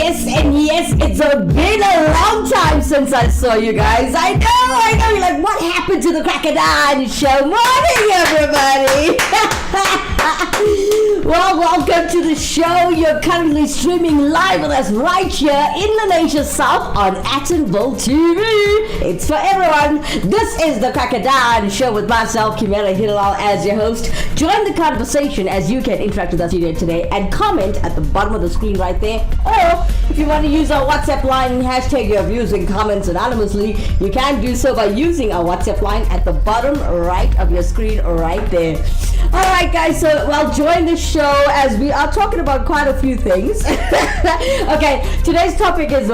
yes, it's been a long time since I saw you guys. I know. You're like, what happened to the Crocodile Show? Morning, everybody. Well, welcome to the show. You're currently streaming live with us right here in Malaysia South on Attenville TV. It's for everyone. This is the Crocodile Show with myself, Kimera, Heeralal, as your host. Join the conversation as you can interact with us here today and comment at the bottom of the screen right there. Or if you want to use our WhatsApp line and hashtag your views and comments anonymously, you can do so by using our WhatsApp line at the bottom right of your screen right there. Alright guys, so join the show as we are talking about quite a few things. Okay, today's topic is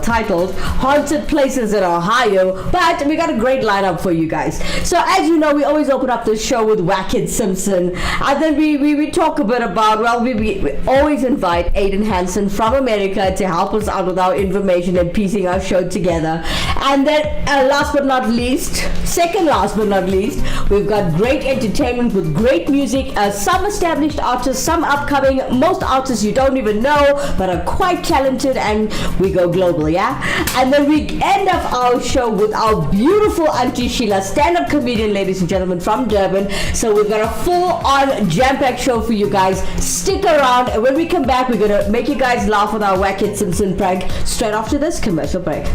titled Haunted Places in Ohio, but we got a great lineup for you guys. So as you know, we always open up the show with Wackett Simpson, and then we talk a bit about, we always invite Aiden Hansen from America to help us out with our information and piecing our show together. And then second last but not least, we've got great entertainment with great music, some established artists, some upcoming, most artists you don't even know but are quite talented, and we go global, yeah? And then we end up our show with our beautiful Auntie Sheila, stand-up comedian, ladies and gentlemen, from Durban. So we've got a full-on jam-packed show for you guys. Stick around, and when we come back, we're gonna make you guys laugh with our Wackett Simpson prank straight after this commercial break.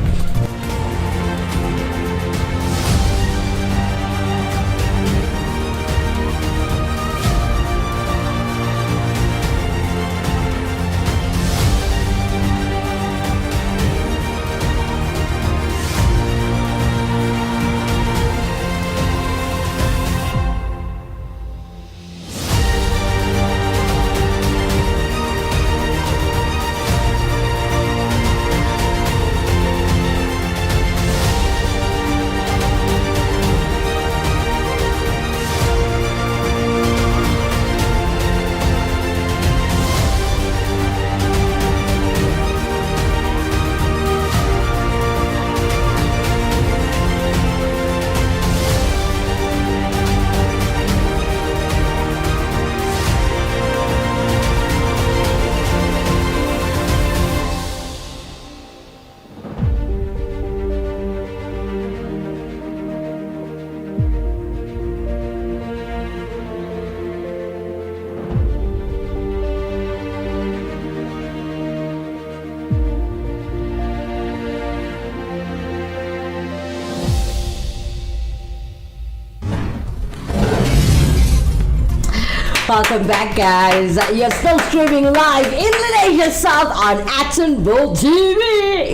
Welcome back, guys. You're still streaming live in Malaysia South on Attenville TV.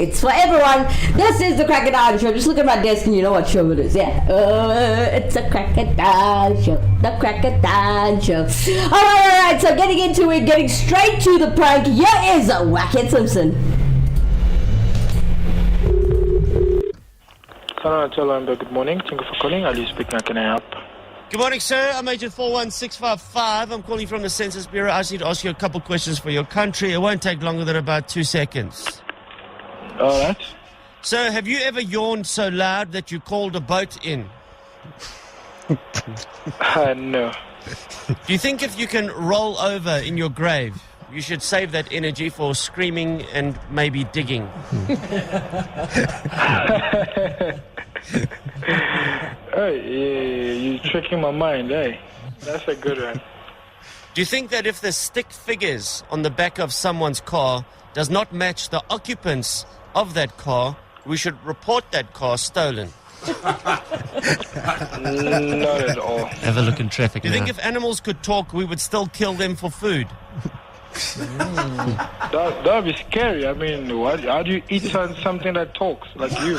It's for everyone. This is the Crocodile Show. Just look at my desk and you know what show it is. Yeah. It's a Crocodile Show. The Crocodile Show. Alright. So getting into it, getting straight to the prank. Here is Wackett Simpson. Good morning. Thank you for calling. Ali speaking. How can I help? Good morning, sir. I'm Agent 41655. I'm calling from the Census Bureau. I just need to ask you a couple questions for your country. It won't take longer than about 2 seconds. All right. Sir, have you ever yawned so loud that you called a boat in? No. Do you think if you can roll over in your grave, you should save that energy for screaming and maybe digging? Hey, you're tricking my mind, hey. That's a good one. Do you think that if the stick figures on the back of someone's car does not match the occupants of that car, we should report that car stolen? Not at all. Have a look in traffic. Do you think if animals could talk, we would still kill them for food? That would be scary. I mean, how do you eat something that talks like you?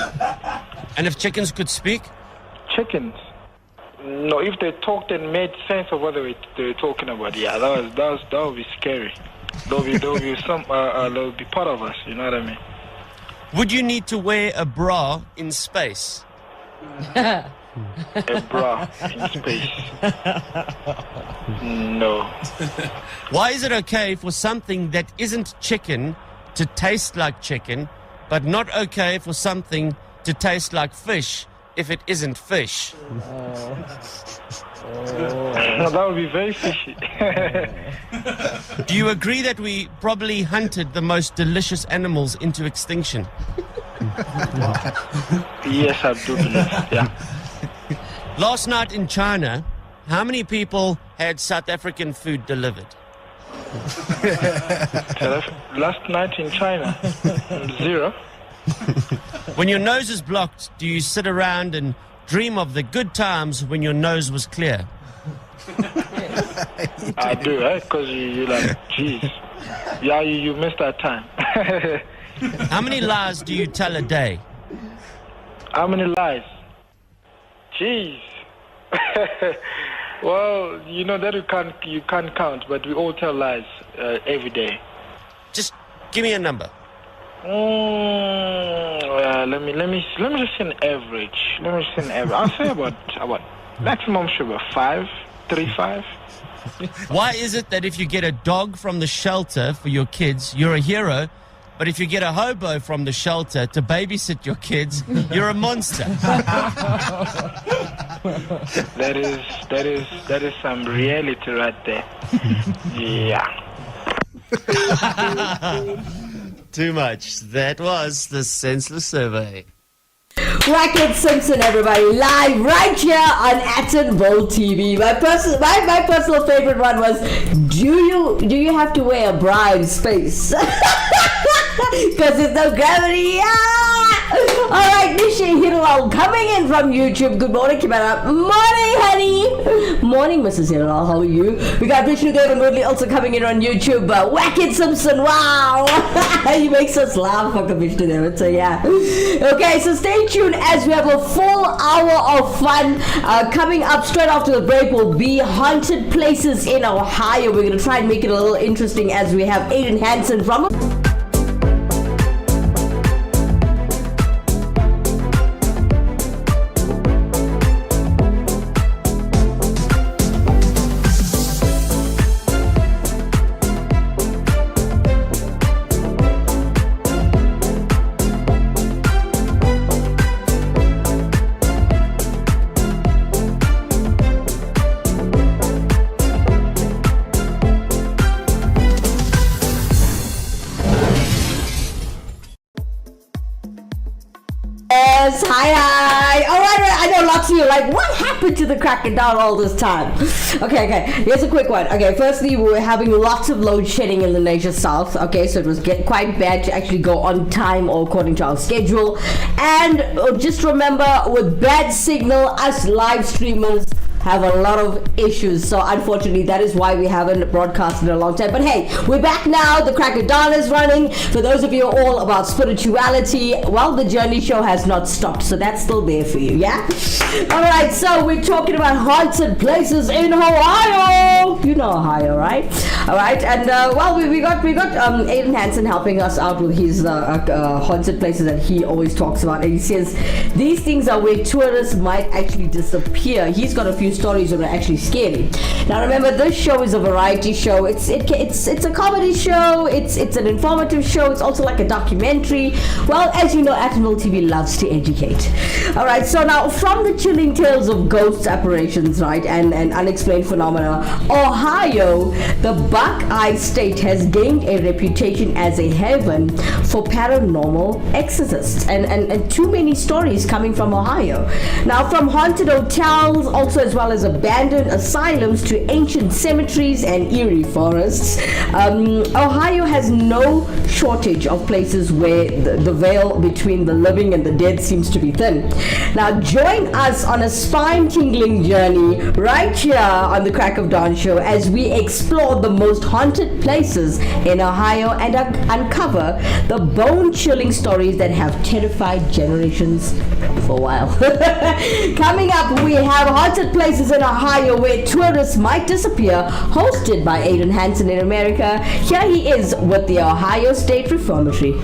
And if chickens could speak? Chickens? No, if they talked and made sense of what they were talking about, yeah, that would be scary. They'll be part of us. You know what I mean? Would you need to wear a bra in space? A bra in space? No. Why is it okay for something that isn't chicken to taste like chicken, but not okay for something to taste like fish, if it isn't fish? No, that would be very fishy. Do you agree that we probably hunted the most delicious animals into extinction? Yes, I do believe. Yeah. Last night in China, how many people had South African food delivered? Last night in China, 0. When your nose is blocked, do you sit around and dream of the good times when your nose was clear? I do, right? Because you're like, geez. Yeah, you missed that time. How many lies do you tell a day? How many lies? Jeez. Well, you know that you can't count, but we all tell lies every day. Just give me a number. Let me just say an average. I'll say about maximum should be 5, 3, 5. Why is it that if you get a dog from the shelter for your kids, you're a hero, but if you get a hobo from the shelter to babysit your kids, you're a monster? That is some reality right there. Yeah. Too much. That was the Senseless Survey. Wackett Simpson, everybody, live right here on Attenville TV. My personal favorite one was, do you have to wear a bra in space? Because there's no gravity. Alright, Nisha Heeralal coming in from YouTube. Good morning, Kimera. Morning, honey. Morning, Mrs. Heeralal. How are you? We got Vishnu Dev and Woodley also coming in on YouTube. Wackett Simpson, wow. He makes us laugh, fucking Vishnu Dev. So yeah. Okay, so stay tuned as we have a full hour of fun. Coming up straight after the break will be haunted places in Ohio. We're going to try and make it a little interesting as we have Aiden Hansen from Hi. All right. I know lots of you are like, what happened to the Cracker down all this time? Okay. Here's a quick one. Okay, firstly, we were having lots of load shedding in the Nation South. Okay, so it was quite bad to actually go on time or according to our schedule. And just remember, with bad signal, us live streamers have a lot of issues, so unfortunately that is why we haven't broadcasted in a long time. But hey, we're back now. The Cracker Dawn is running. For those of you all about spirituality, well, the journey show has not stopped, so that's still there for you. Yeah. All right, so we're talking about haunted places in Ohio. You know Ohio, right? All right, and well, we got Aiden Hansen helping us out with his haunted places that he always talks about, and he says these things are where tourists might actually disappear. He's got a few stories that are actually scary. Now remember, this show is a variety show. It's a comedy show. It's an informative show. It's also like a documentary. Well, as you know, Attenville TV loves to educate. All right, so now from the chilling tales of ghosts, apparitions, right, and unexplained phenomena, Ohio, the Buckeye State, has gained a reputation as a haven for paranormal exorcists, and too many stories coming from Ohio. Now, from haunted hotels, also as well as abandoned asylums, to ancient cemeteries and eerie forests, Ohio has no shortage of places where the veil between the living and the dead seems to be thin. Now join us on a spine-tingling journey right here on the Crack of Dawn show as we explore the most haunted places in Ohio and uncover the bone-chilling stories that have terrified generations for a while. Coming up, we have haunted places in Ohio where tourists might disappear, hosted by Aiden Hansen in America. Here he is with the Ohio State Reformatory.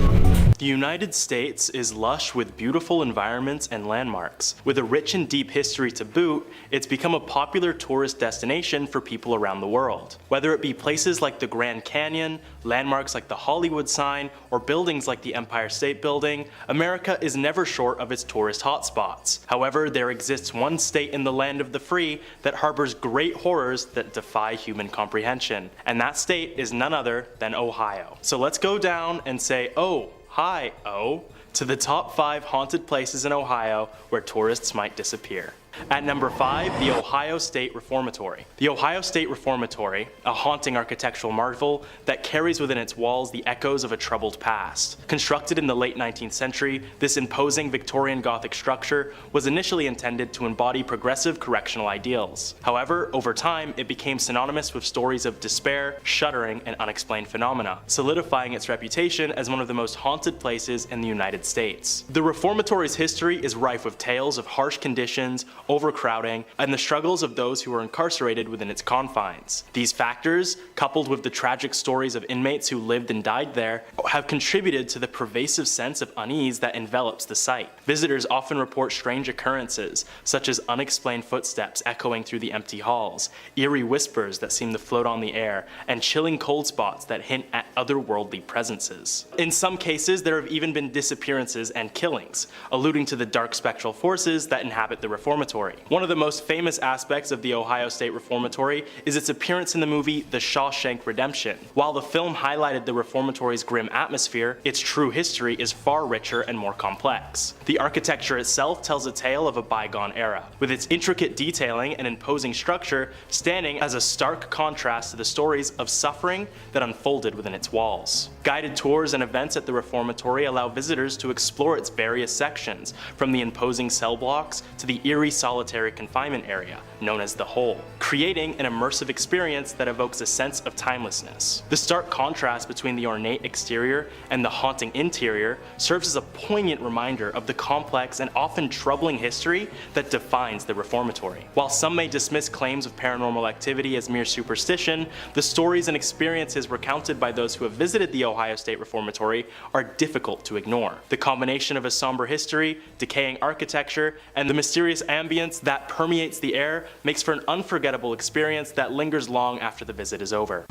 The United States is lush with beautiful environments and landmarks. With a rich and deep history to boot, it's become a popular tourist destination for people around the world. Whether it be places like the Grand Canyon, landmarks like the Hollywood sign, or buildings like the Empire State Building, America is never short of its tourist hotspots. However, there exists one state in the land of the free that harbors great horrors that defy human comprehension. And that state is none other than Ohio. So let's go down and say, oh, hi, oh, to the top 5 haunted places in Ohio where tourists might disappear. At number 5, the Ohio State Reformatory. The Ohio State Reformatory, a haunting architectural marvel that carries within its walls the echoes of a troubled past. Constructed in the late 19th century, this imposing Victorian Gothic structure was initially intended to embody progressive correctional ideals. However, over time, it became synonymous with stories of despair, shuddering, and unexplained phenomena, solidifying its reputation as one of the most haunted places in the United States. The Reformatory's history is rife with tales of harsh conditions, overcrowding, and the struggles of those who were incarcerated within its confines. These factors, coupled with the tragic stories of inmates who lived and died there, have contributed to the pervasive sense of unease that envelops the site. Visitors often report strange occurrences, such as unexplained footsteps echoing through the empty halls, eerie whispers that seem to float on the air, and chilling cold spots that hint at otherworldly presences. In some cases, there have even been disappearances and killings, alluding to the dark spectral forces that inhabit the reformatory. One of the most famous aspects of the Ohio State Reformatory is its appearance in the movie The Shawshank Redemption. While the film highlighted the reformatory's grim atmosphere, its true history is far richer and more complex. The architecture itself tells a tale of a bygone era, with its intricate detailing and imposing structure standing as a stark contrast to the stories of suffering that unfolded within its walls. Guided tours and events at the reformatory allow visitors to explore its various sections, from the imposing cell blocks to the eerie solitary confinement area, known as the Hole, creating an immersive experience that evokes a sense of timelessness. The stark contrast between the ornate exterior and the haunting interior serves as a poignant reminder of the complex and often troubling history that defines the reformatory. While some may dismiss claims of paranormal activity as mere superstition, the stories and experiences recounted by those who have visited the Ohio State Reformatory are difficult to ignore. The combination of a somber history, decaying architecture, and the mysterious ambience that permeates the air makes for an unforgettable experience that lingers long after the visit is over.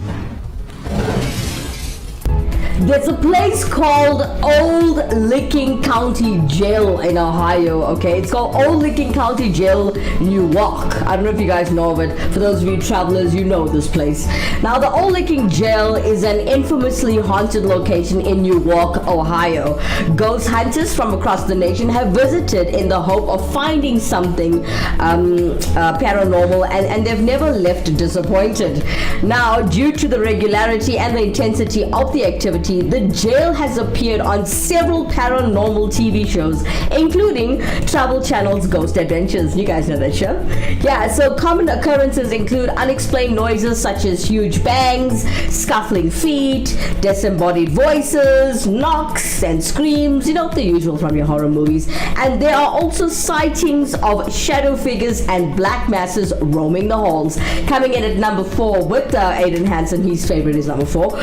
There's a place called Old Licking County Jail in Ohio, okay? It's called Old Licking County Jail, Newark. I don't know if you guys know of it. For those of you travelers, you know this place. Now, the Old Licking Jail is an infamously haunted location in Newark, Ohio. Ghost hunters from across the nation have visited in the hope of finding something paranormal, and they've never left disappointed. Now, due to the regularity and the intensity of the activity, the jail has appeared on several paranormal TV shows, including Travel Channel's Ghost Adventures. You guys know that show? Yeah, so common occurrences include unexplained noises such as huge bangs, scuffling feet, disembodied voices, knocks and screams, you know, the usual from your horror movies. And there are also sightings of shadow figures and black masses roaming the halls. Coming in at number 4 with Aiden Hansen, his favorite is number 4,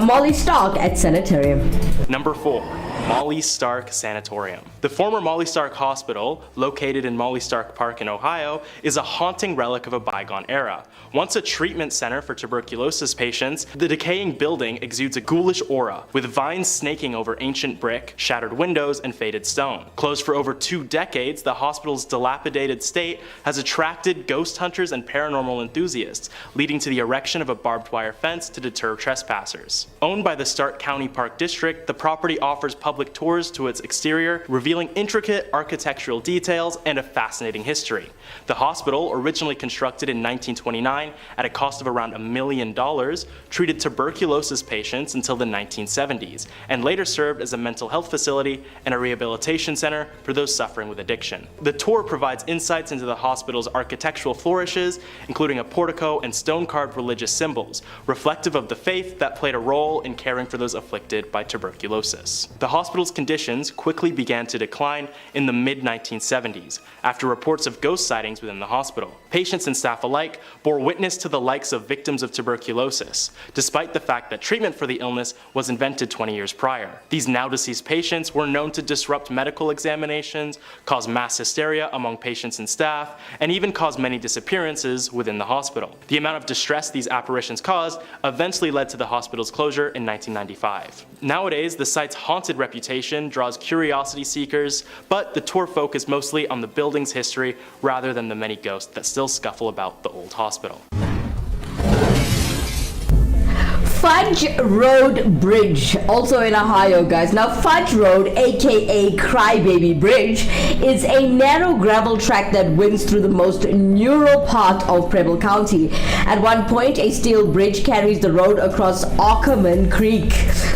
Molly Stark at Sanitarium. Number 4. Molly Stark Sanatorium. The former Molly Stark Hospital, located in Molly Stark Park in Ohio, is a haunting relic of a bygone era. Once a treatment center for tuberculosis patients, the decaying building exudes a ghoulish aura, with vines snaking over ancient brick, shattered windows, and faded stone. Closed for over 2 decades, the hospital's dilapidated state has attracted ghost hunters and paranormal enthusiasts, leading to the erection of a barbed wire fence to deter trespassers. Owned by the Stark County Park District, the property offers public tours to its exterior, revealing intricate architectural details and a fascinating history. The hospital, originally constructed in 1929 at a cost of around $1 million, treated tuberculosis patients until the 1970s, and later served as a mental health facility and a rehabilitation center for those suffering with addiction. The tour provides insights into the hospital's architectural flourishes, including a portico and stone-carved religious symbols, reflective of the faith that played a role in caring for those was afflicted by tuberculosis. The hospital's conditions quickly began to decline in the mid-1970s after reports of ghost sightings within the hospital. Patients and staff alike bore witness to the likes of victims of tuberculosis, despite the fact that treatment for the illness was invented 20 years prior. These now-deceased patients were known to disrupt medical examinations, cause mass hysteria among patients and staff, and even cause many disappearances within the hospital. The amount of distress these apparitions caused eventually led to the hospital's closure in 1995. Nowadays, the site's haunted reputation draws curiosity seekers, but the tour focused mostly on the building's history rather than the many ghosts that still scuffle about the old hospital. Fudge Road Bridge, also in Ohio, guys. Now, Fudge Road, aka Crybaby Bridge, is a narrow gravel track that winds through the most rural part of Preble County. At one point, a steel bridge carries the road across Ackerman Creek.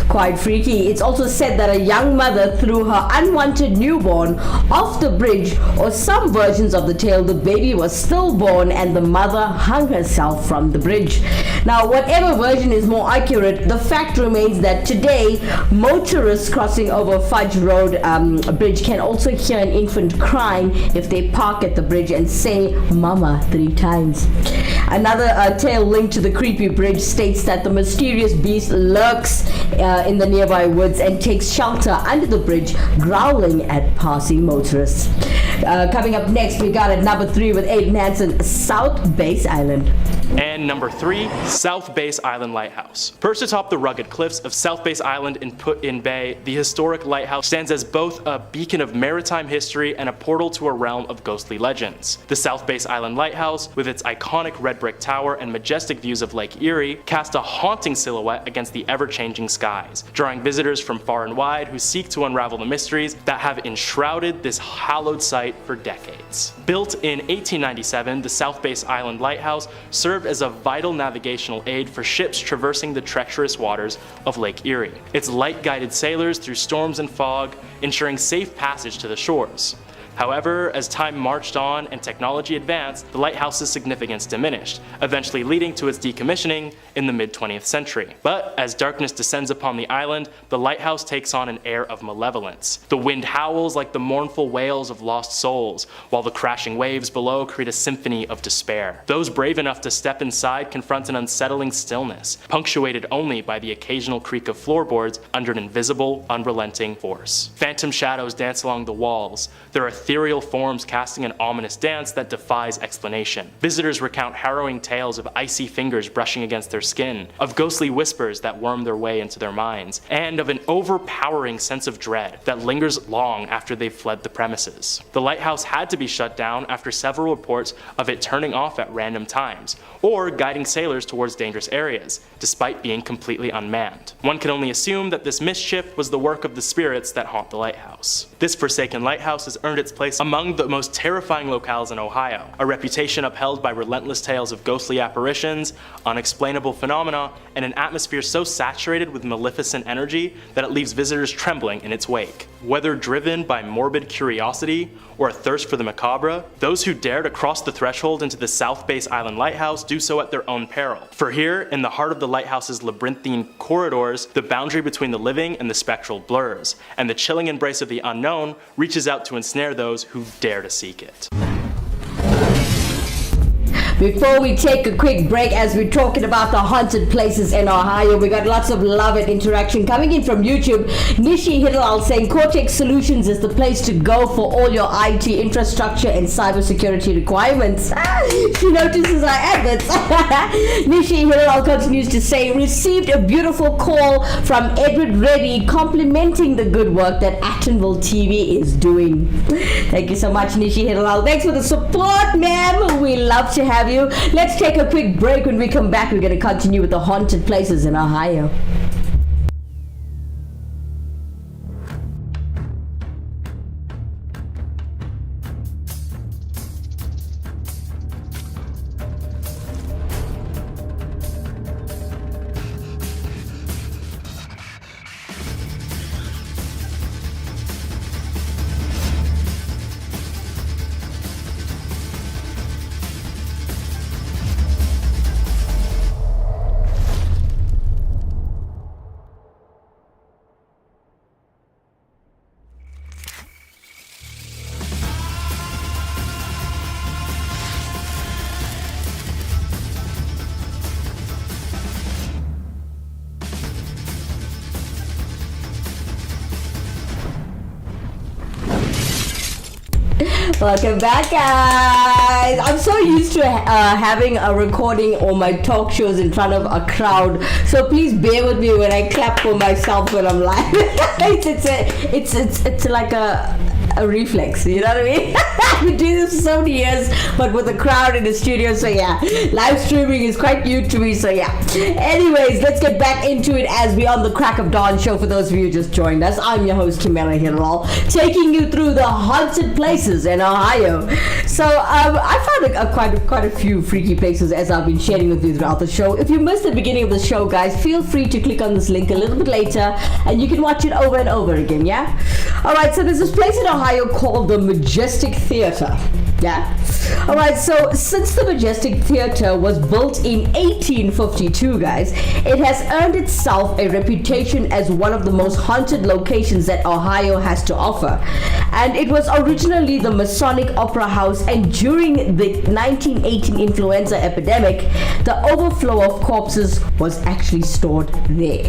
Quite freaky. It's also said that a young mother threw her unwanted newborn off the bridge, or some versions of the tale, the baby was stillborn and the mother hung herself from the bridge. Now, whatever version is more accurate, the fact remains that today, motorists crossing over Fudge Road Bridge can also hear an infant crying if they park at the bridge and say "Mama" 3 times. Another tale linked to the creepy bridge states that the mysterious beast lurks in the nearby woods and takes shelter under the bridge, growling at passing motorists. Coming up next, we got at number 3 with Aiden Hansen, South Base Island. And number 3, South Base Island Lighthouse. Perched atop the rugged cliffs of South Base Island in Put-in Bay, the historic lighthouse stands as both a beacon of maritime history and a portal to a realm of ghostly legends. The South Base Island Lighthouse, with its iconic red brick tower and majestic views of Lake Erie, cast a haunting silhouette against the ever-changing skies, drawing visitors from far and wide who seek to unravel the mysteries that have enshrouded this hallowed site for decades. Built in 1897, the South Base Island Lighthouse served as a vital navigational aid for ships traversing the treacherous waters of Lake Erie. Its light guided sailors through storms and fog, ensuring safe passage to the shores. However, as time marched on and technology advanced, the lighthouse's significance diminished, eventually leading to its decommissioning in the mid-20th century. But as darkness descends upon the island, the lighthouse takes on an air of malevolence. The wind howls like the mournful wails of lost souls, while the crashing waves below create a symphony of despair. Those brave enough to step inside confront an unsettling stillness, punctuated only by the occasional creak of floorboards under an invisible, unrelenting force. Phantom shadows dance along the walls. There are ethereal forms casting an ominous dance that defies explanation. Visitors recount harrowing tales of icy fingers brushing against their skin, of ghostly whispers that worm their way into their minds, and of an overpowering sense of dread that lingers long after they've fled the premises. The lighthouse had to be shut down after several reports of it turning off at random times, or guiding sailors towards dangerous areas, despite being completely unmanned. One can only assume that this mischief was the work of the spirits that haunt the lighthouse. This forsaken lighthouse has earned its place among the most terrifying locales in Ohio, a reputation upheld by relentless tales of ghostly apparitions, unexplainable phenomena, and an atmosphere so saturated with maleficent energy that it leaves visitors trembling in its wake. Whether driven by morbid curiosity or a thirst for the macabre, those who dare to cross the threshold into the South Base Island Lighthouse do so at their own peril. For here, in the heart of the lighthouse's labyrinthine corridors, the boundary between the living and the spectral blurs, and the chilling embrace of the unknown reaches out to ensnare those who dare to seek it. Before we take a quick break, as we're talking about the haunted places in Ohio, we got lots of love and interaction coming in from YouTube. Nishi Heeralal saying Cortex Solutions is the place to go for all your IT infrastructure and cybersecurity requirements. She notices our adverts. Nishi Heeralal continues to say, received a beautiful call from Edward Reddy complimenting the good work that Attenville TV is doing. Thank you so much, Nishi Heeralal. Thanks for the support, ma'am. We love to have you. Let's take a quick break. When we come back, we're going to continue with the haunted places in Ohio. Welcome back, guys. I'm so used to having a recording or my talk shows in front of a crowd, so please bear with me when I clap for myself when I'm live. it's like a reflex, you know what I mean? I've been doing this for so many years, but with a crowd in the studio, so yeah, live streaming is quite new to me, so yeah. Anyways, let's get back into it as we on the Crack of Dawn show. For those of you who just joined us, I'm your host Kimera Heeralal, taking you through the haunted places in Ohio. So I found quite a few freaky places as I've been sharing with you throughout the show. If you missed the beginning of the show, guys, feel free to click on this link a little bit later and you can watch it over and over again, yeah? Alright, so there's this place in Ohio called the Majestic Theater. Yeah. Alright, so since the Majestic Theater was built in 1852, guys, it has earned itself a reputation as one of the most haunted locations that Ohio has to offer. And it was originally the Masonic Opera House, and during the 1918 influenza epidemic, the overflow of corpses was actually stored there.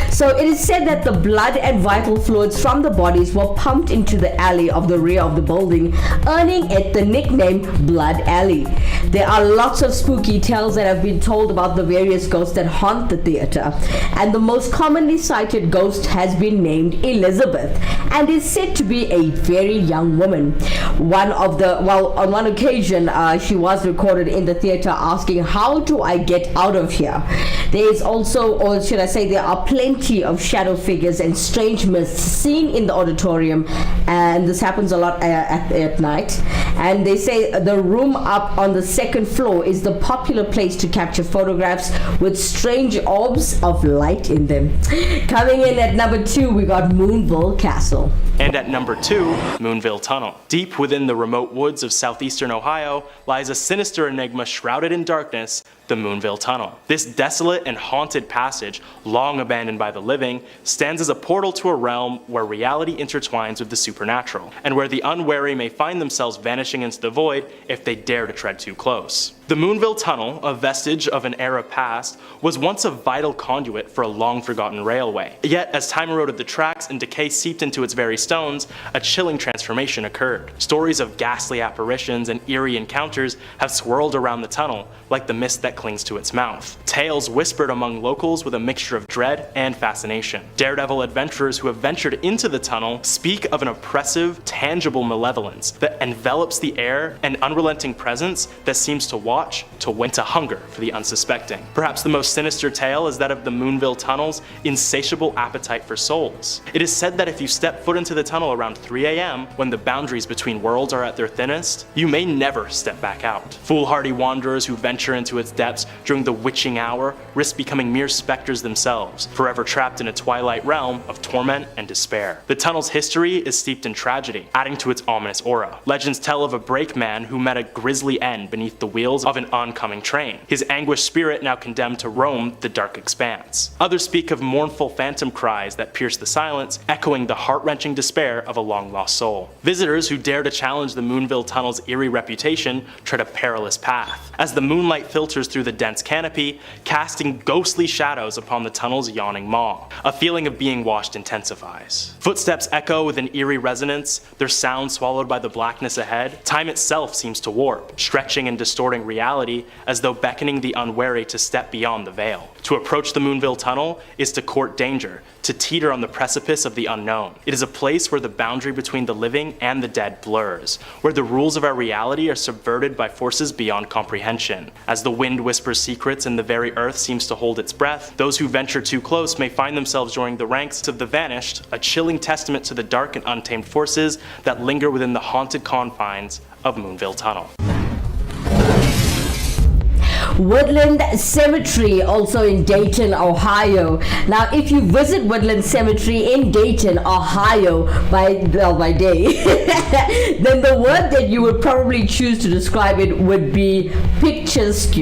So it is said that the blood and vital fluids from the bodies were pumped into the alley of the rear of the building, earning it the nickname Blood Alley. There are lots of spooky tales that have been told about the various ghosts that haunt the theater, and the most commonly cited ghost has been named Elizabeth and is said to be a very young woman. On one occasion, she was recorded in the theater asking, "How do I get out of here?" There is also, or should I say, there are plenty of shadow figures and strange mists seen in the auditorium, and this happens a lot at night. And they say the room up on the second floor is the popular place to capture photographs with strange orbs of light in them. Coming in at number 2, we got Moonville Castle. And at number 2, Moonville Tunnel. Deep within the remote woods of southeastern Ohio lies a sinister enigma shrouded in darkness, the Moonville Tunnel. This desolate and haunted passage, long abandoned by the living, stands as a portal to a realm where reality intertwines with the supernatural, and where the unwary may find themselves vanishing into the void if they dare to tread too close. The Moonville Tunnel, a vestige of an era past, was once a vital conduit for a long-forgotten railway. Yet, as time eroded the tracks and decay seeped into its very stones, a chilling transformation occurred. Stories of ghastly apparitions and eerie encounters have swirled around the tunnel, like the mist that clings to its mouth. Tales whispered among locals with a mixture of dread and fascination. Daredevil adventurers who have ventured into the tunnel speak of an oppressive, tangible malevolence that envelops the air, an unrelenting presence that seems to watch, to hunger for the unsuspecting. Perhaps the most sinister tale is that of the Moonville Tunnel's insatiable appetite for souls. It is said that if you step foot into the tunnel around 3 a.m., when the boundaries between worlds are at their thinnest, you may never step back out. Foolhardy wanderers who venture into its depths during the witching hour risk becoming mere specters themselves, forever trapped in a twilight realm of torment and despair. The tunnel's history is steeped in tragedy, adding to its ominous aura. Legends tell of a brakeman who met a grisly end beneath the wheels of an oncoming train, his anguished spirit now condemned to roam the dark expanse. Others speak of mournful phantom cries that pierce the silence, echoing the heart-wrenching despair of a long-lost soul. Visitors who dare to challenge the Moonville Tunnel's eerie reputation tread a perilous path, as the moonlight filters through the dense canopy, casting ghostly shadows upon the tunnel's yawning maw. A feeling of being watched intensifies. Footsteps echo with an eerie resonance, their sound swallowed by the blackness ahead. Time itself seems to warp, stretching and distorting reality as though beckoning the unwary to step beyond the veil. To approach the Moonville Tunnel is to court danger, to teeter on the precipice of the unknown. It is a place where the boundary between the living and the dead blurs, where the rules of our reality are subverted by forces beyond comprehension. As the wind whispers secrets and the very earth seems to hold its breath, those who venture too close may find themselves joining the ranks of the vanished, a chilling testament to the dark and untamed forces that linger within the haunted confines of Moonville Tunnel. Woodland Cemetery, also in Dayton, Ohio. Now, if you visit Woodland Cemetery in Dayton, Ohio, by day, then the word that you would probably choose to describe it would be picturesque.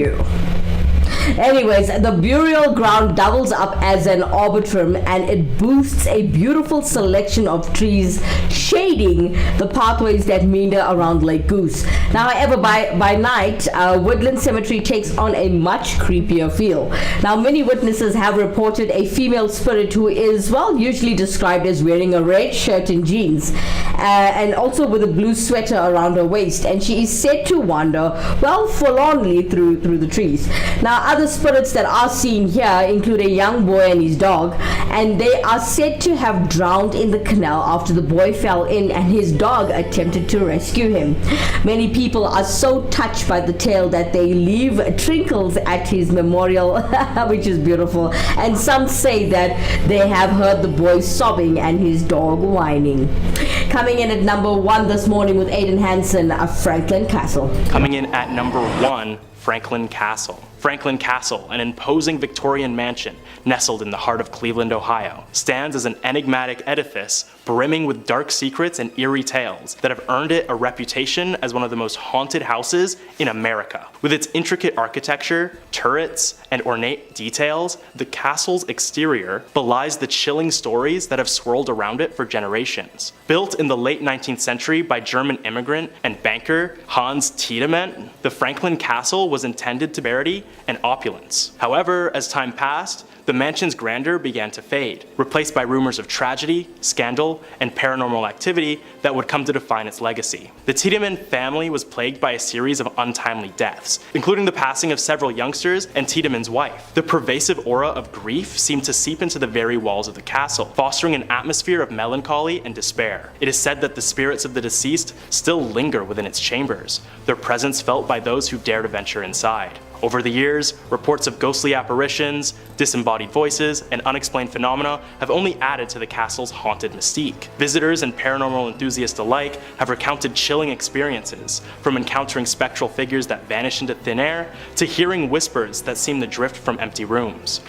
Anyways, the burial ground doubles up as an arboretum, and it boasts a beautiful selection of trees shading the pathways that meander around Lake Goose. Now, however, by night, Woodland Cemetery takes on a much creepier feel. Now, many witnesses have reported a female spirit who is, well, usually described as wearing a red shirt and jeans. and also with a blue sweater around her waist, and she is said to wander, well, forlornly through the trees. Now, other spirits that are seen here include a young boy and his dog, and they are said to have drowned in the canal after the boy fell in and his dog attempted to rescue him. Many people are so touched by the tale that they leave trinkles at his memorial, which is beautiful, and some say that they have heard the boy sobbing and his dog whining. Coming in at number 1 this morning with Aiden Hansen, Franklin Castle. Coming in at number 1, Franklin Castle. Franklin Castle, an imposing Victorian mansion nestled in the heart of Cleveland, Ohio, stands as an enigmatic edifice brimming with dark secrets and eerie tales that have earned it a reputation as one of the most haunted houses in America. With its intricate architecture, turrets, and ornate details, the castle's exterior belies the chilling stories that have swirled around it for generations. Built in the late 19th century by German immigrant and banker Hans Tiedemann, the Franklin Castle was intended to parody and opulence. However, as time passed, the mansion's grandeur began to fade, replaced by rumors of tragedy, scandal, and paranormal activity that would come to define its legacy. The Tiedemann family was plagued by a series of untimely deaths, including the passing of several youngsters and Tiedemann's wife. The pervasive aura of grief seemed to seep into the very walls of the castle, fostering an atmosphere of melancholy and despair. It is said that the spirits of the deceased still linger within its chambers, their presence felt by those who dare to venture inside. Over the years, reports of ghostly apparitions, disembodied voices, and unexplained phenomena have only added to the castle's haunted mystique. Visitors and paranormal enthusiasts alike have recounted chilling experiences, from encountering spectral figures that vanish into thin air, to hearing whispers that seem to drift from empty rooms.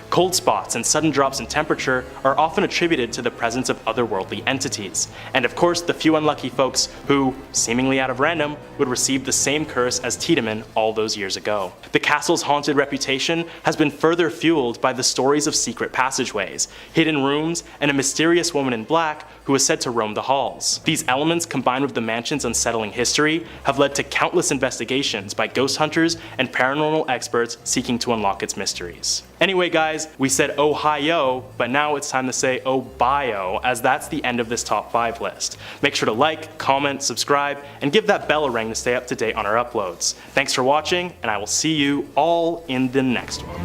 Cold spots and sudden drops in temperature are often attributed to the presence of otherworldly entities, and of course the few unlucky folks who, seemingly out of random, would receive the same curse as Tiedemann all those years ago. The castle's haunted reputation has been further fueled by the stories of secret passageways, hidden rooms, and a mysterious woman in black who is said to roam the halls. These elements, combined with the mansion's unsettling history, have led to countless investigations by ghost hunters and paranormal experts seeking to unlock its mysteries. Anyway guys, we said Ohio, but now it's time to say oh bio, as that's the end of this top 5 list. Make sure to like, comment, subscribe, and give that bell a ring to stay up to date on our uploads. Thanks for watching, and I will see you all in the next one.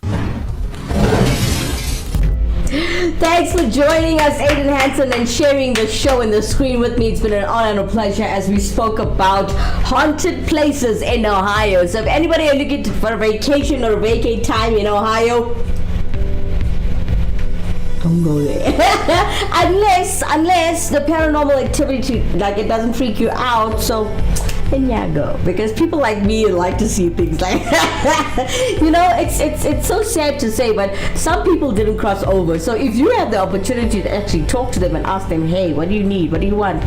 Thanks for joining us, Aiden Hansen, and sharing the show and the screen with me. It's been an honor and a pleasure as we spoke about haunted places in Ohio. So if anybody are looking for a vacation or a vacay time in Ohio, don't go there. unless the paranormal activity, like, it doesn't freak you out. So then yeah, go, because people like me like to see things like you know, it's so sad to say, but some people didn't cross over. So if you have the opportunity to actually talk to them and ask them, hey, what do you need, what do you want?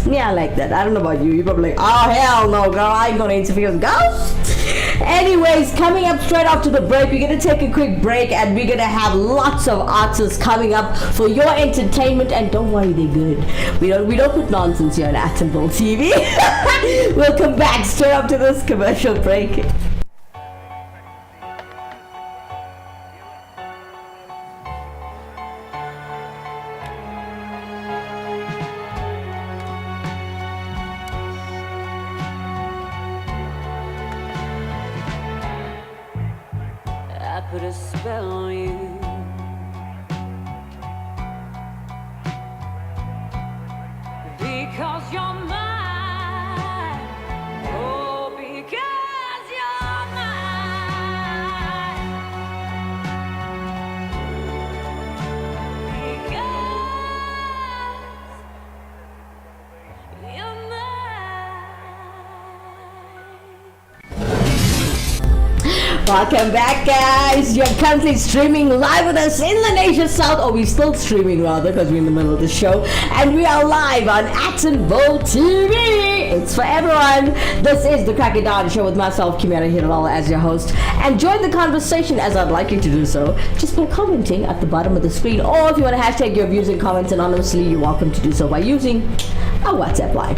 Yeah, I like that. I don't know about you. You're probably like, oh hell no, girl, I ain't gonna interfere with ghosts. Anyways, coming up straight after the break, we're gonna take a quick break, and we're gonna have lots of artists coming up for your entertainment. And don't worry, they're good. We don't put nonsense here on Atonville TV. We'll come back straight after this commercial break. I put a spell on you. Because you're mine. Oh, because you're mine. Because you're mine. Welcome back, guys. You're currently streaming live with us in the Nation South, or we're still streaming rather, because we're in the middle of the show, and we are live on Atonville TV. It's for everyone. This is the Crack It Down Show with myself, Kimera, Heeralal, as your host. And join the conversation, as I'd like you to do so, just by commenting at the bottom of the screen, or if you want to hashtag your views and comments anonymously, you're welcome to do so by using our WhatsApp line.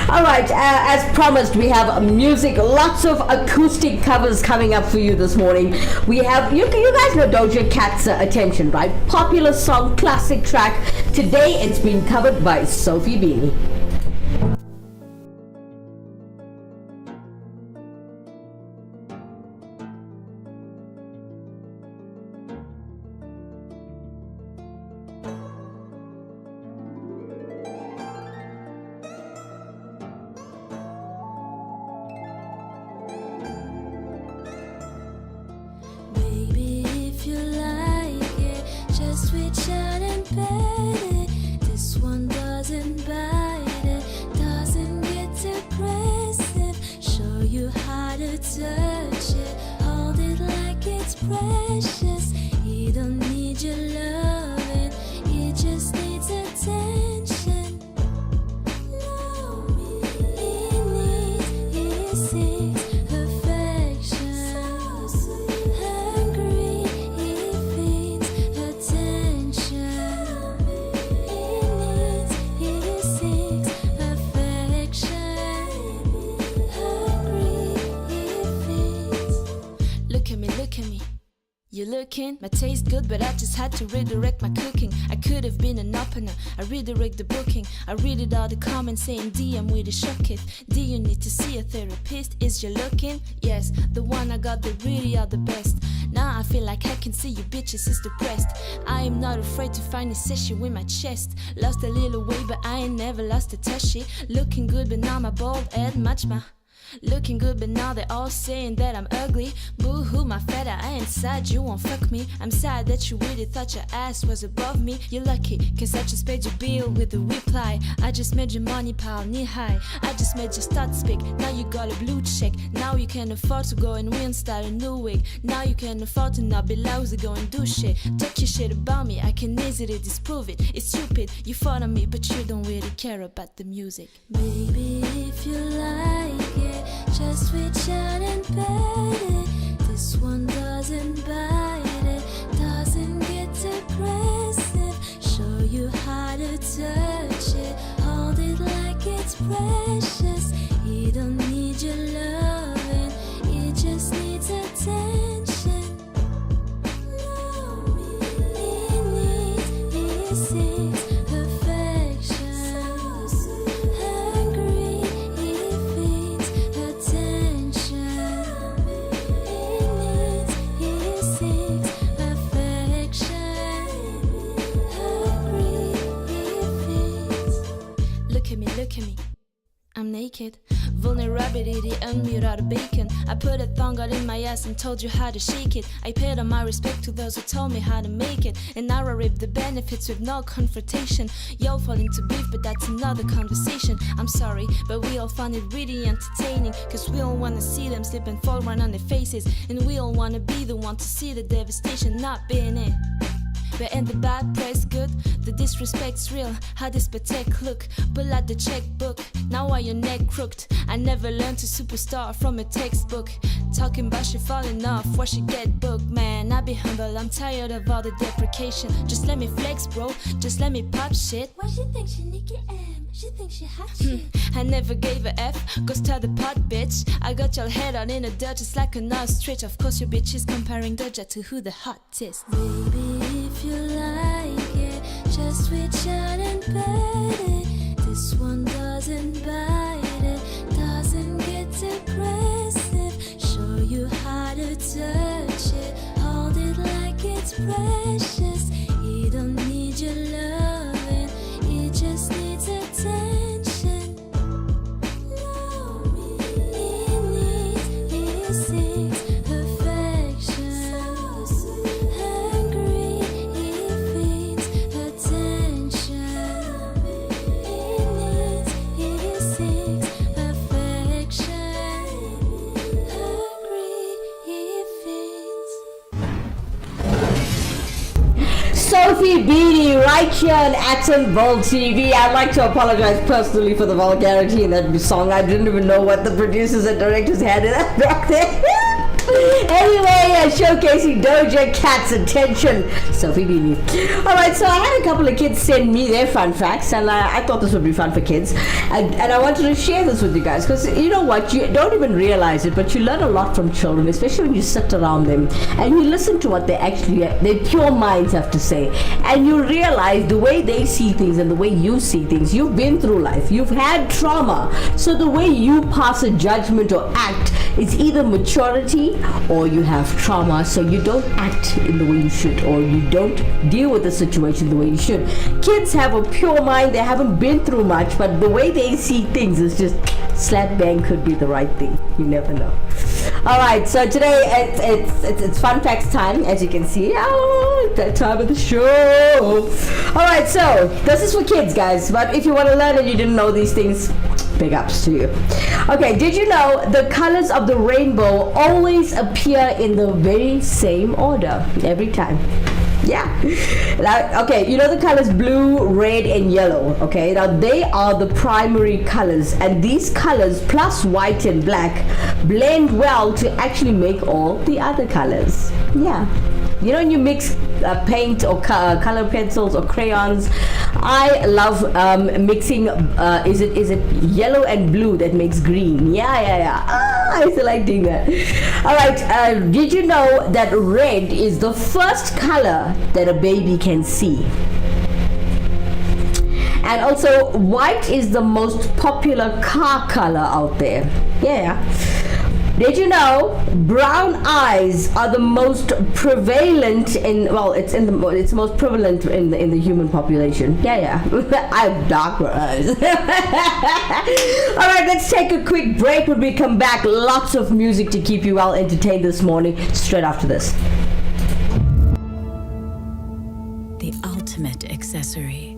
Alright, as promised, we have music, lots of acoustic covers coming up for you this morning. We have, you guys know Doja Cat's Attention, right? Popular song, classic track. Today it's been covered by Sophie Beanie. precious. He don't need your loving, he just needs attention. He needs, he seeks affection. Hungry, he feeds attention. He needs, he seeks affection. Hungry, he feeds. Look at me. You looking? My taste good, but I just had to redirect my cooking. I could have been an opener. I redirect the booking. I read it all the comments saying D, I'm with a shock it. D, you need to see a therapist. Is you looking? Yes, the one I got, the really are the best. Now I feel like I can see you bitches is depressed. I am not afraid to find a session with my chest. Lost a little weight, but I ain't never lost a touchy. Looking good, but now my bald head match my. Looking good, but now they're all saying that I'm ugly. Boo-hoo, my feta, I ain't sad, you won't fuck me. I'm sad that you really thought your ass was above me. You're lucky, cause I just paid your bill with a reply. I just made your money pile knee high. I just made your start speak, now you got a blue check. Now you can afford to go and win, start a new wig. Now you can afford to not be lousy, go and do shit. Talk your shit about me, I can easily disprove it. It's stupid, you fought on me, but you don't really care about the music. Baby, if you like it, just reach out and pet it. This one doesn't bite it, doesn't get aggressive. Show you how to touch it, hold it like it's precious. He don't need your loving, he just needs attention. He needs, he seeks affection. Hungry, he feeds attention. He needs, he seeks affection. Hungry, he feeds. Look at me, I'm naked. Vulnerability, unmute out of bacon. I put a thong out in my ass and told you how to shake it. I paid all my respect to those who told me how to make it. And now I reap the benefits with no confrontation. Y'all fall into beef, but that's another conversation. I'm sorry, but we all find it really entertaining. Cause we all wanna see them slip and fall right on their faces. And we all wanna be the one to see the devastation not being it. But ain't the bad press good? The disrespect's real. How this pathetic look? Pull out the checkbook. Now why your neck crooked? I never learned to superstar from a textbook. Talking about she falling off, why she get booked? Man, I be humble, I'm tired of all the deprecation. Just let me flex, bro, just let me pop shit. Why she think she Nicki M? She think she hot shit. I never gave a F, go start the pot, bitch. I got your head on in the dirt just like an ostrich. Of course your bitch is comparing Doja to who the hottest. Baby, if you like it, just reach out and pet it. This one doesn't bite it, doesn't get aggressive. Show you how to touch it, hold it like it's precious. He don't need your loving, he just needs attention. He needs, he seeks affection. Hungry, he feeds attention. He needs, he seeks affection. Hungry, he feeds. Sophie Beatty right here on Atomville TV. I'd like to apologize personally for the vulgarity in that song. I didn't even know what the producers and directors had in that back there. Anyway, showcasing Doja Cat's attention, Sophie Beatty. Alright, so I had a couple of kids send me their fun facts, and I thought this would be fun for kids, and I wanted to share this with you guys, because you know what, you don't even realize it, but you learn a lot from children, especially when you sit around them and you listen to what their pure minds have to say, and you realize the way they see things and the way you see things. You've been through life, you've had trauma, so the way you pass a judgment or act is either maturity or you have trauma, so you don't act in the way you should, or you don't deal with the situation the way you should. Kids have a pure mind, they haven't been through much, but the way they see things is just slap bang could be the right thing. You never know. Alright, so today it's fun facts time, as you can see. Oh, that time of the show. Alright, so this is for kids, guys, but if you want to learn and you didn't know these things, Big ups to you. Okay, did you know the colors of the rainbow always appear in the very same order every time? Yeah. Now, okay, you know the colors blue, red, and yellow. Okay, now they are the primary colors, and these colors plus white and black blend well to actually make all the other colors. Yeah. You know, when you mix paint or color pencils or crayons, I love mixing. Is it yellow and blue that makes green? Yeah. I still like doing that. All right. Did you know that red is the first color that a baby can see? And also, white is the most popular car color out there. Yeah. Did you know brown eyes are the most prevalent in, well, it's most prevalent in the human population. Yeah. I have darker eyes. All right, let's take a quick break. When we come back, lots of music to keep you well entertained this morning, straight after this. The ultimate accessory,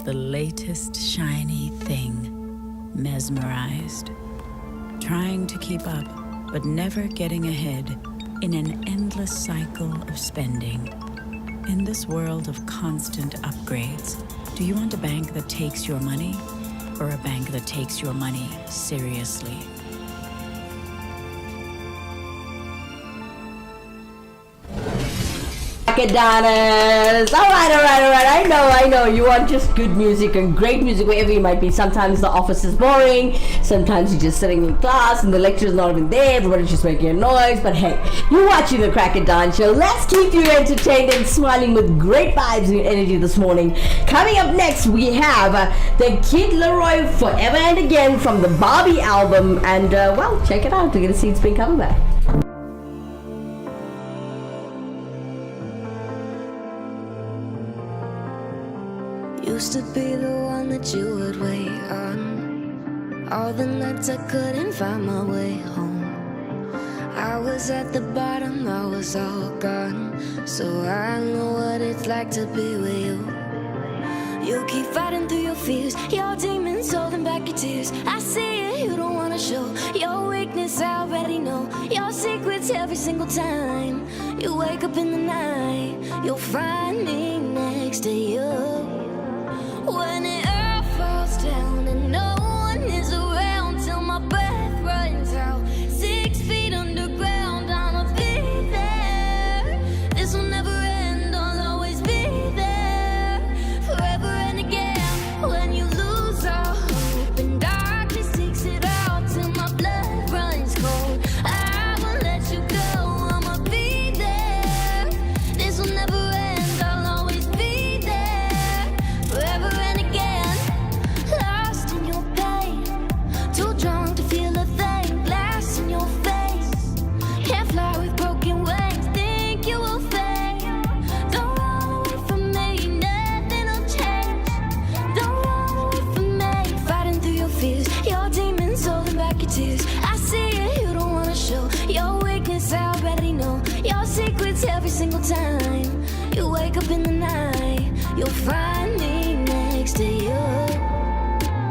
the latest shiny thing, mesmerized, trying to keep up, but never getting ahead in an endless cycle of spending. In this world of constant upgrades, do you want a bank that takes your money or a bank that takes your money seriously? Adonis. All right. I know. You want just good music and great music wherever you might be. Sometimes the office is boring. Sometimes you're just sitting in class and the lecturer's not even there. Everybody's just making a noise. But hey, you're watching the Crack It Dawn Show. Let's keep you entertained and smiling with great vibes and energy this morning. Coming up next, we have the Kid Leroy Forever and Again from the Barbie album. And well, check it out. We're gonna see it's been coming back. Used to be the one that you would wait on. All the nights I couldn't find my way home. I was at the bottom, I was all gone. So I know what it's like to be with you. You keep fighting through your fears, your demons holding back your tears. I see it, you don't wanna show your weakness, I already know your secrets every single time. You wake up in the night, you'll find me next to you. When it all falls down and no one is around till my breath runs out, 6 feet underground, I'ma be there. This will never end, I'll always be there, forever and again. When you lose all hope and darkness takes it out till my blood runs cold, I won't let you go, I'ma be there. This will never end, I'll always be there, forever and again. Lost in your pain, too drunk to feel a thing. Glass in your face, can't fly with broken wings. Think you will fade, don't run away from me, nothing will change. Don't run away from me, fighting through your fears, your demons holding back your tears. I see it, you don't wanna show your weakness, I already know your secrets every single time. You wake up in the night, you'll find me next to you.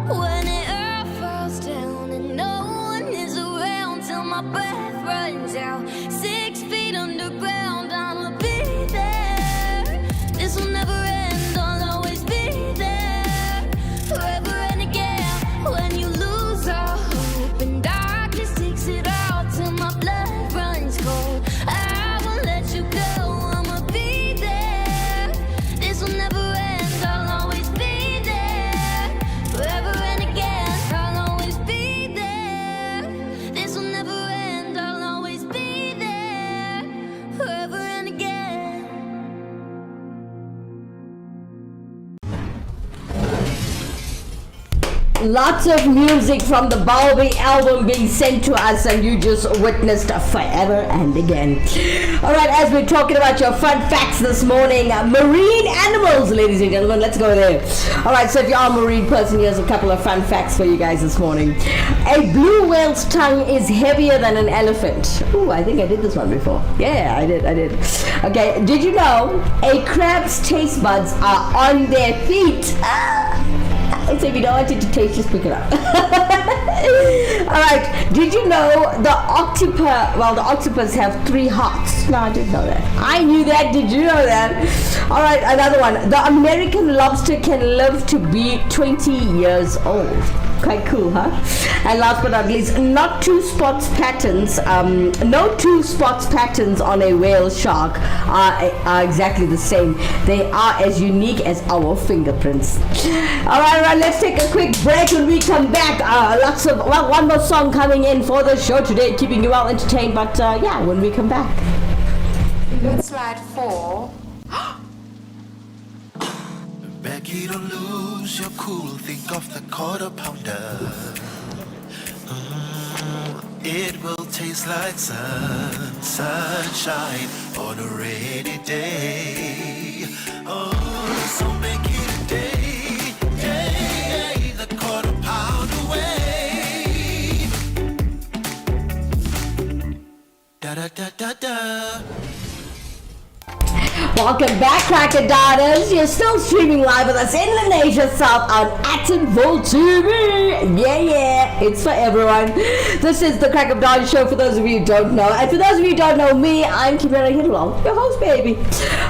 When it all falls down and no one is around till my breath runs out, 6 feet underground, I'ma be there. This will never end, I'll always be there, forever and again. When you lose all hope and darkness takes it out till my blood runs cold, I won't let you go, I'ma be there. This will never end, I'll always be there, forever and again. I'll always be there. This will never end, I'll always be there, forever and again. Lots of music from the Barbie album being sent to us, and you just witnessed forever and again. All right, as we're talking about your fun facts this morning, marine animals, ladies and gentlemen, let's go there. All right, so if you are a marine person, here's a couple of fun facts for you guys this morning. A blue whale's tongue is heavier than an elephant. Ooh, I think I did this one before. Yeah, I did. Okay, did you know a crab's taste buds are on their feet? So if you don't want it to taste, just pick it up. Alright, did you know the octopus have 3 hearts? No, I didn't know that. I knew that, did you know that? Alright, another one. The American lobster can live to be 20 years old. Quite cool, huh? And last but not least, no two spots patterns on a whale shark are exactly the same. They are as unique as our fingerprints. Alright, let's take a quick break. When we come back, one more song coming in for the show today, keeping you well entertained. But when we come back. Slide 4. Becky, don't lose your cool. Think of the quarter pounder. It will taste like sunshine on a rainy day. Oh, so make it a day, the quarter pound away. Da da da da da. Welcome back, Cracker Daughters. You're still streaming live with us in the Nation South on Atonville TV. Yeah, it's for everyone. This is the Crack of Dawn show for those of you who don't know. And for those of you who don't know me, I'm Kimera, Heeralal, your host, baby.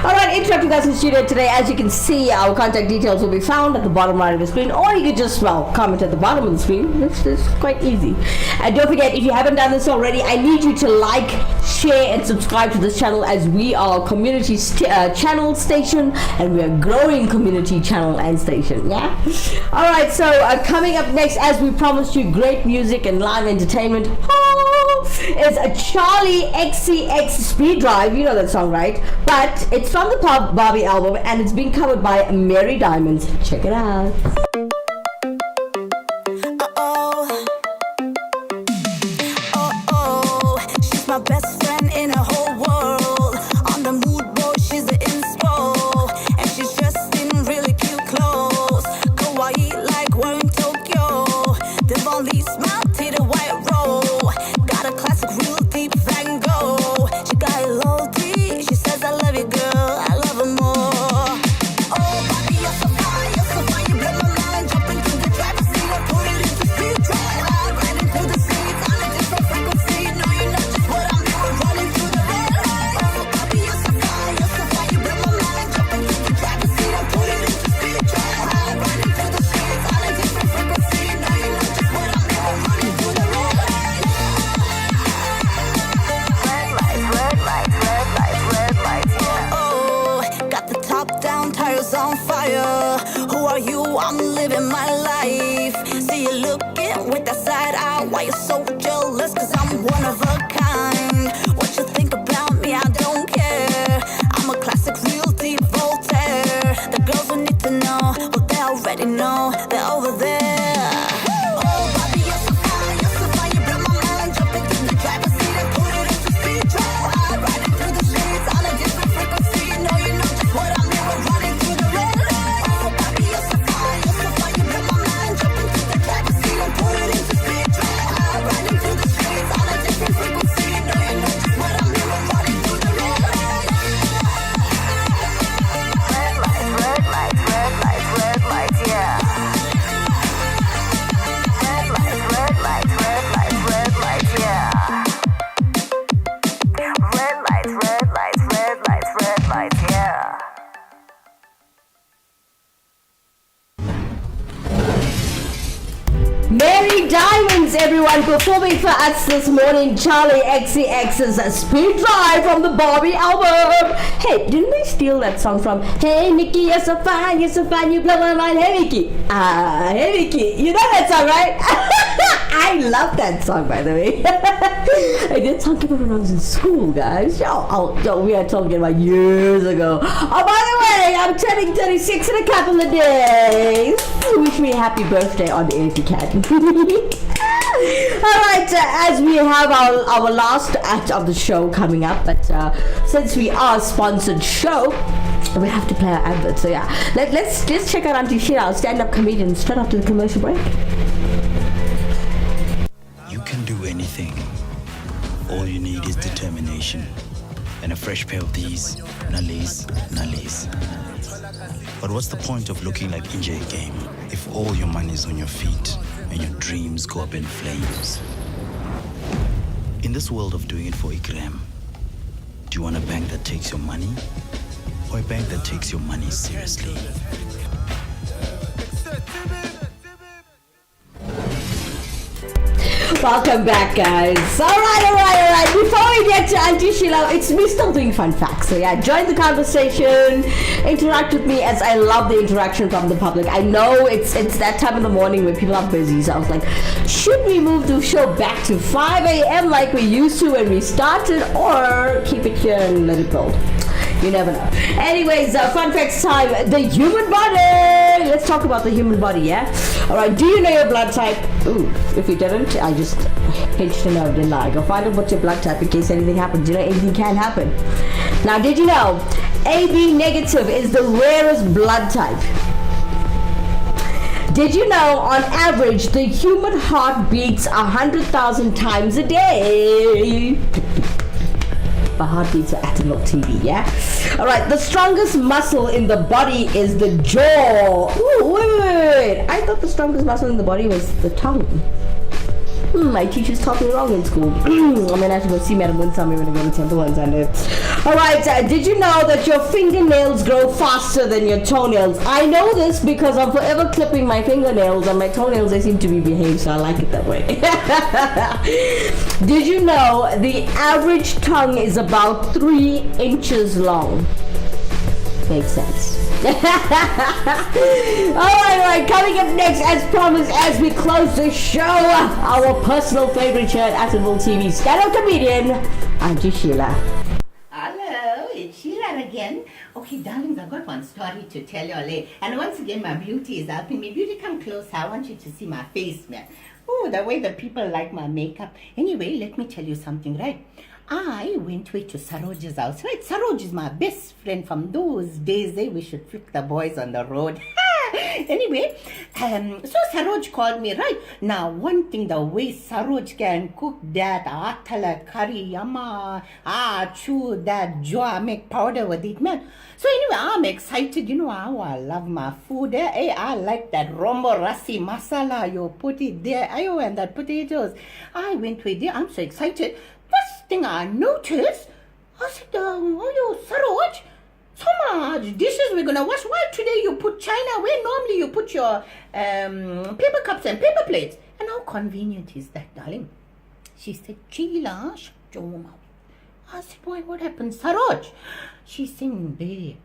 Alright, interrupting us in studio today. As you can see, our contact details will be found at the bottom right of the screen, or you can just, comment at the bottom of the screen. It's quite easy. And don't forget, if you haven't done this already, I need you to like, share, and subscribe to this channel, as we are a community channel station, and we are growing community channel and station. Yeah. All right. So coming up next, as we promised you, great music and live entertainment. Is a Charlie XCX Speed Drive. You know that song, right? But it's from the Barbie album, and it's being covered by Mary Diamonds. Check it out. She's my best friend in the whole world. On the mood board, she's the inspo, and she's dressed in really cute clothes. Kawaii like we're in Tokyo. The only smile to the white roll. Got a classic, real deep Van Gogh. She got a low T. She says I love you, girl. I love her more. Oh, Bobby, you're so fine, you blow my mind. Jump into the driver's seat, I put it into speed drive. Right into the seats on a different frequency. No, you're not just what I'm doing, running through the red light. Oh, Bobby, you're so fine, you blow my mind. Jump into the driver's seat, I put it into speed drive. Right into the seats on a different frequency. No, you're not just what I'm doing, running through the red light. Red lights, yeah. Oh, got the top down, tires on fire. Who are you? I'm living my life. See you looking with that side eye. Why you so jealous? Cause I'm one of a kind. What you think about me, I don't care. I'm a classic, real deep Voltaire. The girls who need to know, well, they already know. They're over there. Oh, Bobby, you're so fine, you blow my mind. Jump into the driver's seat and put it into speed drive. Right into the streets on a different frequency. No, you know just what I'm doing, running through the red light. Oh, Bobby, you're so fine, you blow my mind. Jump into the driver's seat and put it into speed drive. Right into the streets on a different frequency. No, you know just what I'm doing, running through the red light. Red lights, yeah. Red lights, yeah. Red lights, yeah. Mary Diamonds, everyone, performing for us this morning. Charlie XCX's Speed Drive from the Barbie album. Hey, didn't they steal that song from Hey Mickey, you're so fine, you blow my mind. Hey Mickey. Hey Mickey. You know that song, right? I love that song, by the way. I did song about when I was in school, guys. Yo, we are talking about years ago. Oh, by the way, I'm turning 36 in a couple of days. Wish me a happy birthday on the air if you can. Alright, as we have our last act of the show coming up, but since we are a sponsored show, we have to play our advert. So yeah, let's check out Auntie Sheila, our stand-up comedian, straight after the commercial break. You can do anything. All you need is determination and a fresh pair of these nullies. But what's the point of looking like Injay game if all your money is on your feet and your dreams go up in flames. In this world of doing it for a gram, do you want a bank that takes your money or a bank that takes your money seriously? Welcome back, guys. Alright. Before we get to Auntie Sheila, it's me still doing fun facts. So yeah, join the conversation, interact with me, as I love the interaction from the public. I know it's that time in the morning when people are busy, so I was like, should we move the show back to 5 a.m. like we used to when we started, or keep it here and let it build? You never know. Anyways, fun facts time. The human body. Let's talk about the human body, yeah? Alright, do you know your blood type? Ooh, if you didn't, I just pinched a note, didn't I? Go find out what's your blood type in case anything happens. You know, anything can happen. Now, did you know AB negative is the rarest blood type? Did you know, on average, the human heart beats 100,000 times a day? My heartbeats are Atom TV, yeah? Alright, the strongest muscle in the body is the jaw. Ooh, wait. I thought the strongest muscle in the body was the tongue. My teachers taught me wrong in school. I mean, I should go see Madam Winsamy when I go to Temple on Sunday. Alright, did you know that your fingernails grow faster than your toenails? I know this because I'm forever clipping my fingernails, and my toenails, they seem to be behaved, so I like it that way. Did you know the average tongue is about 3 inches long? Makes sense. Alright, coming up next, as promised, as we close the show, our personal favorite show at Atom TV, stand-up comedian, Auntie Sheila. Hello, it's Sheila again. Okay, darlings, I've got one story to tell you all. And once again, my beauty is helping me. Beauty, come closer. I want you to see my face, man. Oh, the way the people like my makeup. Anyway, let me tell you something, right? I went to Saroj's house, right? Saroj is my best friend from those days. We should flick the boys on the road. Anyway, so Saroj called me, right? Now, one thing, the way Saroj can cook that atala curry, yama, chew that joa, make powder with it, man. So anyway, I'm excited. You know how I love my food. I like that rombo rasi masala. You put it there. And that potatoes. I went with it. I'm so excited. First thing I noticed, I said, Saroj, so much dishes we're gonna wash. Why today you put china where normally you put your paper cups and paper plates? And how convenient is that, darling? She said, Sheila, shut your mouth. I said, why, what happened, Saroj? She's saying, babe,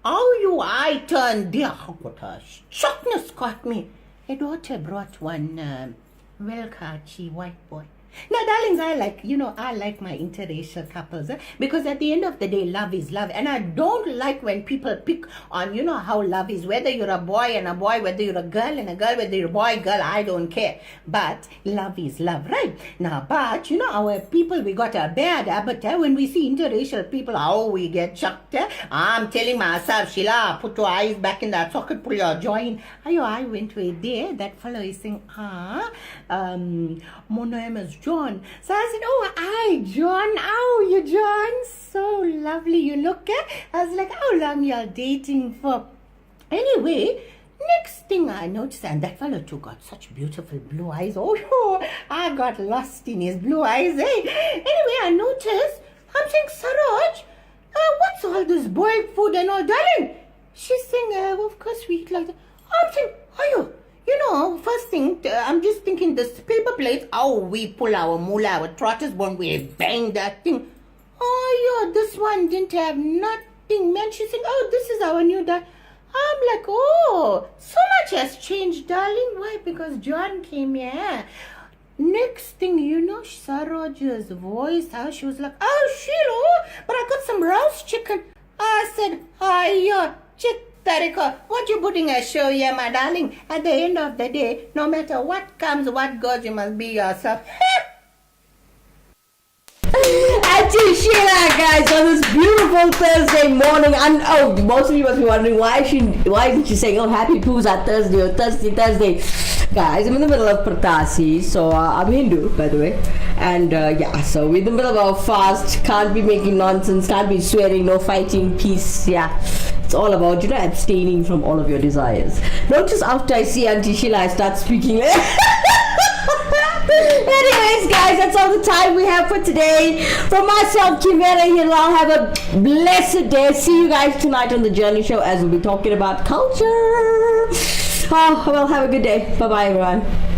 how you I turned there? What a shockness caught me. Her daughter brought one Welkachi white boy. Now, darlings, I like my interracial couples, because at the end of the day, love is love. And I don't like when people pick on, how love is. Whether you're a boy and a boy, whether you're a girl and a girl, whether you're a boy, girl, I don't care. But love is love, right? Now, but, our people, we got a bad habit. When we see interracial people, how we get shocked. I'm telling myself, Sheila, put your eyes back in that socket, pull your jaw in. I went with there. That fellow is saying, my name is John. So I said, John, you John, so lovely you look. I was like, how long you're dating for? Anyway, next thing I noticed, and that fellow too got such beautiful blue eyes. Oh, I got lost in his blue eyes. Anyway, I noticed, I'm saying, Saroj, what's all this boiled food and all, darling? She's saying, of course we eat like that. I'm saying, first thing, I'm just thinking this paper plates, we pull our moolah, our trotters bone, we bang that thing. This one didn't have nothing, man. She's saying, this is our new dad. I'm like, so much has changed, darling. Why? Because John came here. Next thing you know, Saroj's voice, how she was like, Sheila, but I got some roast chicken. I said, chick. Tariko, what you putting a show here, my darling? At the end of the day, no matter what comes, what goes, you must be yourself. Auntie Sheila, guys, on this beautiful Thursday morning, and most of you must be wondering why isn't she saying, happy poos on Thursday or Thursday. Guys, I'm in the middle of Pratasi, so I'm Hindu, by the way, and so we're in the middle of our fast, can't be making nonsense, can't be swearing, no fighting, peace, It's all about, abstaining from all of your desires. Not just after I see Auntie Sheila, I start speaking. Anyways, guys, that's all the time we have for today. From myself, Kimera, Heeralal, have a blessed day. See you guys tonight on the Journey Show as we'll be talking about culture. Oh, well, have a good day. Bye-bye, everyone.